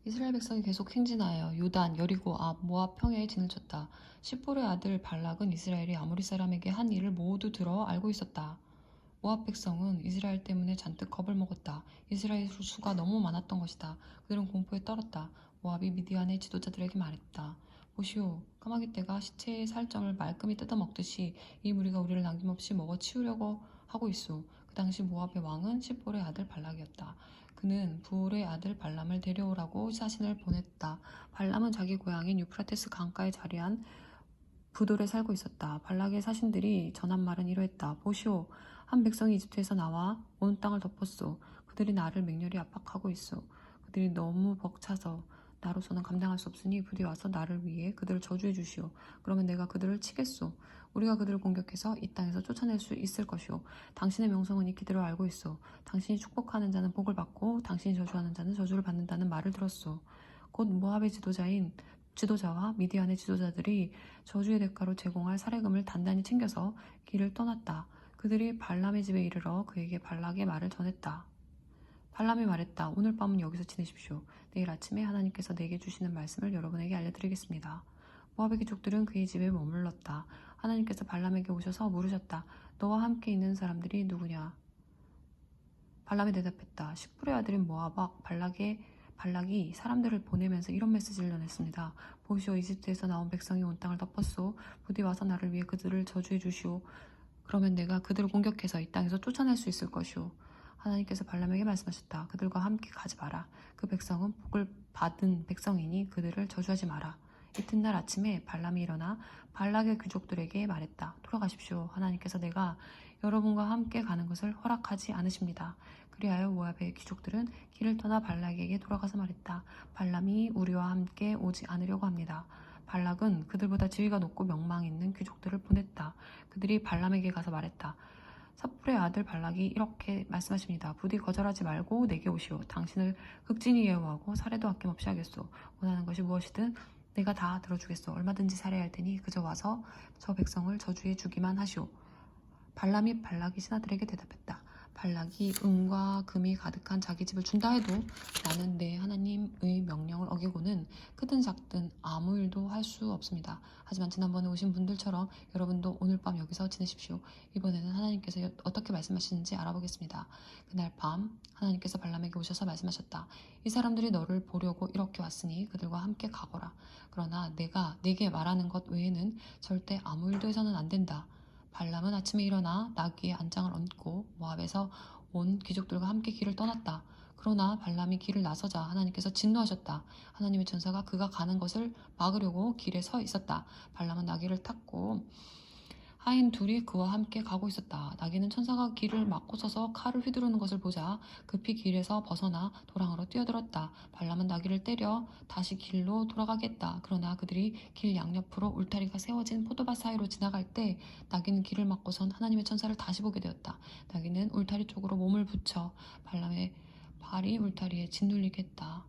이스라엘 백성이 계속 행진하여 요단, 여리고 앞, 모압 평야에 진을 쳤다. 십볼의 아들 발락은 이스라엘이 아모리 사람에게 한 일을 모두 들어 알고 있었다. 모압 백성은 이스라엘 때문에 잔뜩 겁을 먹었다. 이스라엘 수가 너무 많았던 것이다. 그들은 공포에 떨었다. 모압이 미디안의 지도자들에게 말했다. 보시오, 까마귀 떼가 시체의 살점을 말끔히 뜯어먹듯이 이 무리가 우리를 남김없이 먹어 치우려고 하고 있소. 그 당시 모압의 왕은 십볼의 아들 발락이었다. 그는 부올의 아들 발람을 데려오라고 사신을 보냈다. 발람은 자기 고향인 유프라테스 강가에 자리한 부돌에 살고 있었다. 발락의 사신들이 전한 말은 이러했다. 보시오, 한 백성이 이집트에서 나와 온 땅을 덮었소. 그들이 나를 맹렬히 압박하고 있소. 그들이 너무 벅차서 나로서는 감당할 수 없으니 부디 와서 나를 위해 그들을 저주해 주시오. 그러면 내가 그들을 치겠소. 우리가 그들을 공격해서 이 땅에서 쫓아낼 수 있을 것이오. 당신의 명성은 익히대로 알고 있소. 당신이 축복하는 자는 복을 받고 당신이 저주하는 자는 저주를 받는다는 말을 들었소. 곧 모압의 지도자와 미디안의 지도자들이 저주의 대가로 제공할 사례금을 단단히 챙겨서 길을 떠났다. 그들이 발람의 집에 이르러 그에게 발락의 말을 전했다. 발람이 말했다. 오늘 밤은 여기서 지내십시오. 내일 아침에 하나님께서 내게 주시는 말씀을 여러분에게 알려드리겠습니다. 모압의 귀족들은 그의 집에 머물렀다. 하나님께서 발람에게 오셔서 물으셨다. 너와 함께 있는 사람들이 누구냐? 발람이 대답했다. 십불의 아들인 모압 발락이 사람들을 보내면서 이런 메시지를 전했습니다. 보시오, 이집트에서 나온 백성이 온 땅을 덮었소. 부디 와서 나를 위해 그들을 저주해 주시오. 그러면 내가 그들을 공격해서 이 땅에서 쫓아낼 수 있을 것이오. 하나님께서 발람에게 말씀하셨다. 그들과 함께 가지 마라. 그 백성은 복을 받은 백성이니 그들을 저주하지 마라. 이튿날 아침에 발람이 일어나 발락의 귀족들에게 말했다. 돌아가십시오. 하나님께서 내가 여러분과 함께 가는 것을 허락하지 않으십니다. 그리하여 모압의 귀족들은 길을 떠나 발락에게 돌아가서 말했다. 발람이 우리와 함께 오지 않으려고 합니다. 발락은 그들보다 지위가 높고 명망 있는 귀족들을 보냈다. 그들이 발람에게 가서 말했다. 삽불의 아들 발락이 이렇게 말씀하십니다. 부디 거절하지 말고 내게 오시오. 당신을 극진히 예우하고 살해도 아낌없이 하겠소. 원하는 것이 무엇이든 내가 다 들어주겠소. 얼마든지 살해할 테니 그저 와서 저 백성을 저주해 주기만 하시오. 발람이 발락이 신하들에게 대답했다. 발락이 은과 금이 가득한 자기 집을 준다 해도 나는 내 하나님의 명령을 어기고는 크든 작든 아무 일도 할 수 없습니다. 하지만 지난번에 오신 분들처럼 여러분도 오늘 밤 여기서 지내십시오. 이번에는 하나님께서 어떻게 말씀하시는지 알아보겠습니다. 그날 밤 하나님께서 발람에게 오셔서 말씀하셨다. 이 사람들이 너를 보려고 이렇게 왔으니 그들과 함께 가거라. 그러나 내가 네게 말하는 것 외에는 절대 아무 일도 해서는 안 된다. 발람은 아침에 일어나 나귀의 안장을 얹고 모압에서 온 귀족들과 함께 길을 떠났다. 그러나 발람이 길을 나서자 하나님께서 진노하셨다. 하나님의 천사가 그가 가는 것을 막으려고 길에 서 있었다. 발람은 나귀를 탔고 하인 둘이 그와 함께 가고 있었다. 나귀는 천사가 길을 막고 서서 칼을 휘두르는 것을 보자 급히 길에서 벗어나 도랑으로 뛰어들었다. 발람은 나귀를 때려 다시 길로 돌아가겠다. 그러나 그들이 길 양옆으로 울타리가 세워진 포도밭 사이로 지나갈 때 나귀는 길을 막고선 하나님의 천사를 다시 보게 되었다. 나귀는 울타리 쪽으로 몸을 붙여 발람의 발이 울타리에 짓눌리겠다.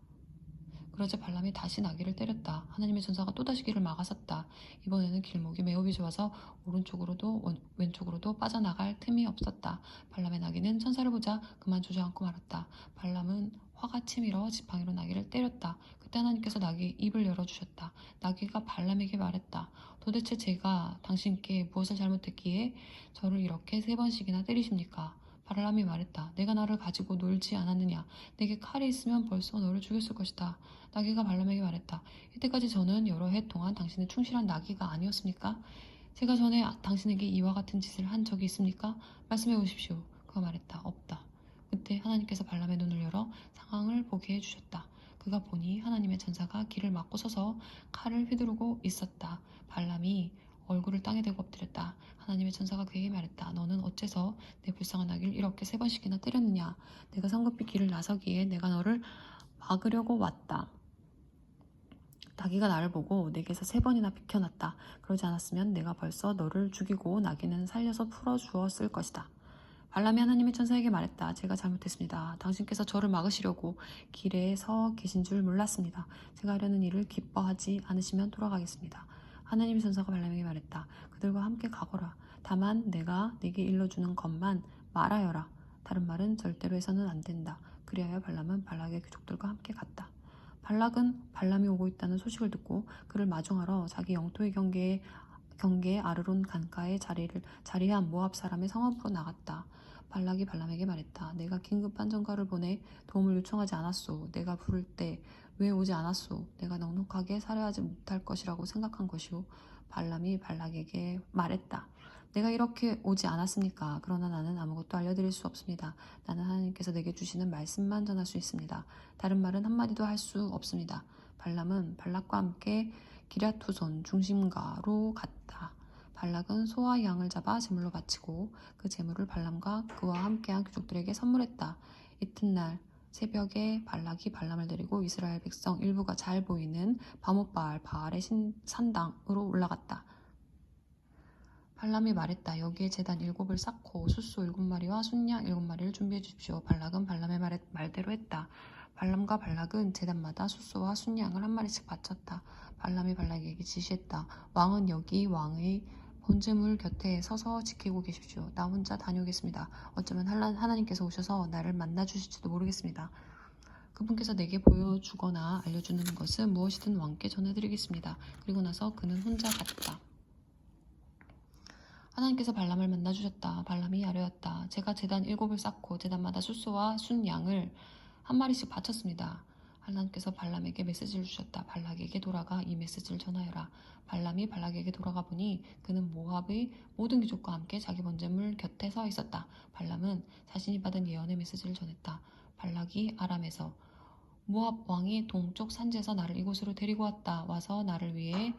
그러자 발람이 다시 나귀를 때렸다. 하나님의 천사가 또다시 길을 막아섰다. 이번에는 길목이 매우 비좁아서 오른쪽으로도 왼쪽으로도 빠져나갈 틈이 없었다. 발람의 나귀는 천사를 보자 그만 주저앉고 말았다. 발람은 화가 치밀어 지팡이로 나귀를 때렸다. 그때 하나님께서 나귀의 입을 열어주셨다. 나귀가 발람에게 말했다. 도대체 제가 당신께 무엇을 잘못했기에 저를 이렇게 3번씩이나 때리십니까? 발람이 말했다. 내가 나를 가지고 놀지 않았느냐? 내게 칼이 있으면 벌써 너를 죽였을 것이다. 나귀가 발람에게 말했다. 이때까지 저는 여러 해 동안 당신의 충실한 나귀가 아니었습니까? 제가 전에 당신에게 이와 같은 짓을 한 적이 있습니까? 말씀해 보십시오. 그가 말했다. 없다. 그때 하나님께서 발람의 눈을 열어 상황을 보게 해주셨다. 그가 보니 하나님의 천사가 길을 막고 서서 칼을 휘두르고 있었다. 발람이 얼굴을 땅에 대고 엎드렸다. 하나님의 천사가 그에게 말했다. 너는 어째서 내 불쌍한 나귀를 이렇게 3번씩이나 때렸느냐? 내가 성급히 길을 나서기에 내가 너를 막으려고 왔다. 나귀가 나를 보고 내게서 3번이나 비켜났다. 그러지 않았으면 내가 벌써 너를 죽이고 나귀는 살려서 풀어주었을 것이다. 발람이 하나님의 천사에게 말했다. 제가 잘못했습니다. 당신께서 저를 막으시려고 길에 서 계신 줄 몰랐습니다. 제가 하려는 일을 기뻐하지 않으시면 돌아가겠습니다. 하나님의 천사가 발람에게 말했다. 그들과 함께 가거라. 다만 내가 네게 일러주는 것만 말하여라. 다른 말은 절대로 해서는 안 된다. 그리하여 발람은 발락의 귀족들과 함께 갔다. 발락은 발람이 오고 있다는 소식을 듣고 그를 마중하러 자기 영토의 경계에 아르론 강가에 자리한 모압 사람의 성읍으로 나갔다. 발락이 발람에게 말했다. 내가 긴급한 전가를 보내 도움을 요청하지 않았소. 내가 부를 때 왜 오지 않았소. 내가 넉넉하게 살해하지 못할 것이라고 생각한 것이오. 발람이 발락에게 말했다. 내가 이렇게 오지 않았습니까? 그러나 나는 아무것도 알려드릴 수 없습니다. 나는 하나님께서 내게 주시는 말씀만 전할 수 있습니다. 다른 말은 한마디도 할 수 없습니다. 발람은 발락과 함께 기랴투손 중심가로 갔다. 발락은 소와 양을 잡아 제물로 바치고 그 제물을 발람과 그와 함께한 귀족들에게 선물했다. 이튿날 새벽에 발락이 발람을 데리고 이스라엘 백성 일부가 잘 보이는 바알의 산당으로 올라갔다. 발람이 말했다. 여기에 제단 7을 쌓고 숫소 7마리와 순양 7마리를 준비해 주십시오. 발락은 발람의 말대로 했다. 발람과 발락은 제단마다 숫소와 순양을 한 마리씩 바쳤다. 발람이 발락에게 지시했다. 왕은 여기 왕의 본제물 곁에 서서 지키고 계십시오. 나 혼자 다녀오겠습니다. 어쩌면 하나님께서 오셔서 나를 만나 주실지도 모르겠습니다. 그분께서 내게 보여주거나 알려주는 것은 무엇이든 왕께 전해드리겠습니다. 그리고 나서 그는 혼자 갔다. 하나님께서 발람을 만나주셨다. 발람이 아뢰었다. 제가 제단 7을 쌓고 제단마다 숫소와 순양을 한 마리씩 바쳤습니다. 하나님께서 발람에게 메시지를 주셨다. 발락에게 돌아가 이 메시지를 전하여라. 발람이 발락에게 돌아가 보니 그는 모압의 모든 귀족과 함께 자기 번제물 곁에 서 있었다. 발람은 자신이 받은 예언의 메시지를 전했다. 발락이 아람에서 모압 왕이 동쪽 산지에서 나를 이곳으로 데리고 왔다. 와서 나를 위해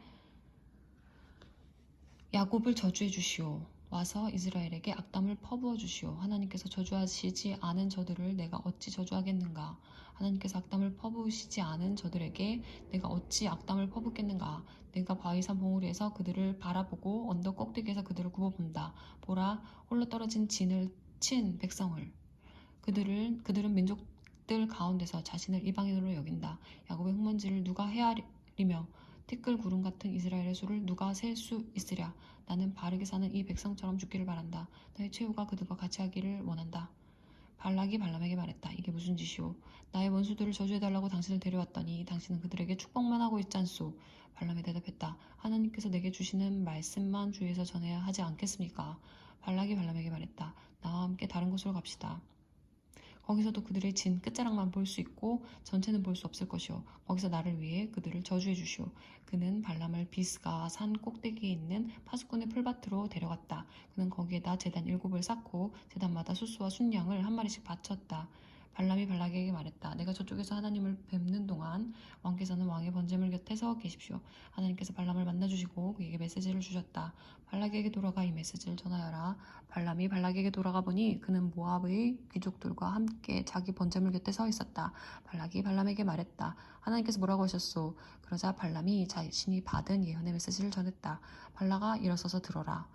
야곱을 저주해 주시오. 와서 이스라엘에게 악담을 퍼부어 주시오. 하나님께서 저주하시지 않은 저들을 내가 어찌 저주하겠는가? 하나님께서 악담을 퍼부으시지 않은 저들에게 내가 어찌 악담을 퍼붓겠는가? 내가 바위산 봉우리에서 그들을 바라보고 언덕 꼭대기에서 그들을 굽어본다. 보라, 홀로 떨어진 진을 친 백성을. 그들은 민족들 가운데서 자신을 이방인으로 여긴다. 야곱의 흙먼지를 누가 헤아리며 티끌 구름 같은 이스라엘의 수를 누가 셀 수 있으랴. 나는 바르게 사는 이 백성처럼 죽기를 바란다. 너의 최후가 그들과 같이 하기를 원한다. 발락이 발람에게 말했다. 이게 무슨 짓이오? 나의 원수들을 저주해달라고 당신을 데려왔더니 당신은 그들에게 축복만 하고 있지 않소? 발람이 대답했다. 하나님께서 내게 주시는 말씀만 주위에서 전해야 하지 않겠습니까? 발락이 발람에게 말했다. 나와 함께 다른 곳으로 갑시다. 거기서도 그들의 진 끝자락만 볼 수 있고 전체는 볼 수 없을 것이요. 거기서 나를 위해 그들을 저주해 주시오. 그는 발람을 비스가 산 꼭대기에 있는 파수꾼의 풀밭으로 데려갔다. 그는 거기에다 제단 7을 쌓고 제단마다 숫소와 순양을 한 마리씩 바쳤다. 발람이 발락에게 말했다. 내가 저쪽에서 하나님을 뵙는 동안 왕께서는 왕의 번제물 곁에 서 계십시오. 하나님께서 발람을 만나주시고 그에게 메시지를 주셨다. 발락에게 돌아가 이 메시지를 전하여라. 발람이 발락에게 돌아가 보니 그는 모압의 귀족들과 함께 자기 번제물 곁에 서 있었다. 발락이 발람에게 말했다. 하나님께서 뭐라고 하셨소? 그러자 발람이 자신이 받은 예언의 메시지를 전했다. 발락아 일어서서 들어라.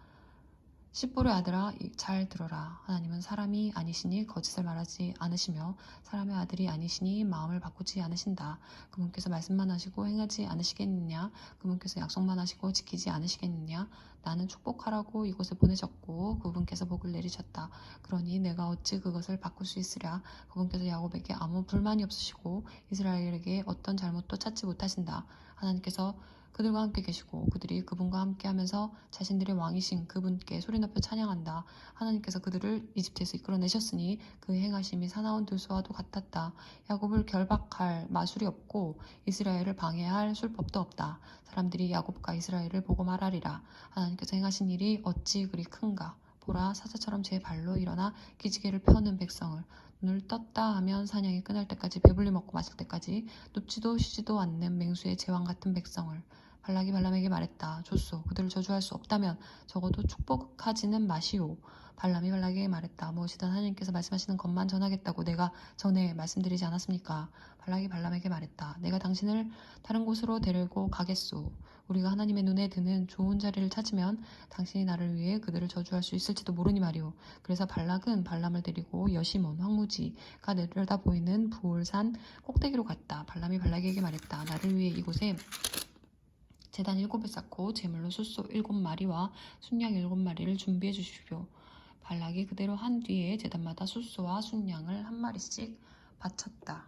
십볼의 아들아 잘 들어라. 하나님은 사람이 아니시니 거짓을 말하지 않으시며 사람의 아들이 아니시니 마음을 바꾸지 않으신다. 그분께서 말씀만 하시고 행하지 않으시겠느냐? 그분께서 약속만 하시고 지키지 않으시겠느냐? 나는 축복하라고 이곳에 보내셨고 그분께서 복을 내리셨다. 그러니 내가 어찌 그것을 바꿀 수 있으랴? 그분께서 야곱에게 아무 불만이 없으시고 이스라엘에게 어떤 잘못도 찾지 못하신다. 하나님께서 그들과 함께 계시고 그들이 그분과 함께 하면서 자신들의 왕이신 그분께 소리 높여 찬양한다. 하나님께서 그들을 이집트에서 이끌어내셨으니 그 행하심이 사나운 들소와도 같았다. 야곱을 결박할 마술이 없고 이스라엘을 방해할 술법도 없다. 사람들이 야곱과 이스라엘을 보고 말하리라. 하나님께서 행하신 일이 어찌 그리 큰가. 보라 사자처럼 제 발로 일어나 기지개를 펴는 백성을 눈을 떴다 하면 사냥이 끝날 때까지 배불리 먹고 마실 때까지 눕지도 쉬지도 않는 맹수의 제왕 같은 백성을. 발락이 발람에게 말했다. 좋소. 그들을 저주할 수 없다면 적어도 축복하지는 마시오. 발람이 발락에게 말했다. 무엇이든 하나님께서 말씀하시는 것만 전하겠다고 내가 전에 말씀드리지 않았습니까? 발락이 발람에게 말했다. 내가 당신을 다른 곳으로 데리고 가겠소. 우리가 하나님의 눈에 드는 좋은 자리를 찾으면 당신이 나를 위해 그들을 저주할 수 있을지도 모르니 말이오. 그래서 발락은 발람을 데리고 여시몬 황무지가 내려다 보이는 부올산 꼭대기로 갔다. 발람이 발락에게 말했다. 나를 위해 이곳에 제단 7을 쌓고 제물로 숫소 7마리와 순양 7마리를 준비해 주십시오. 발락이 그대로 한 뒤에 제단마다 숫소와 순양을 한 마리씩 바쳤다.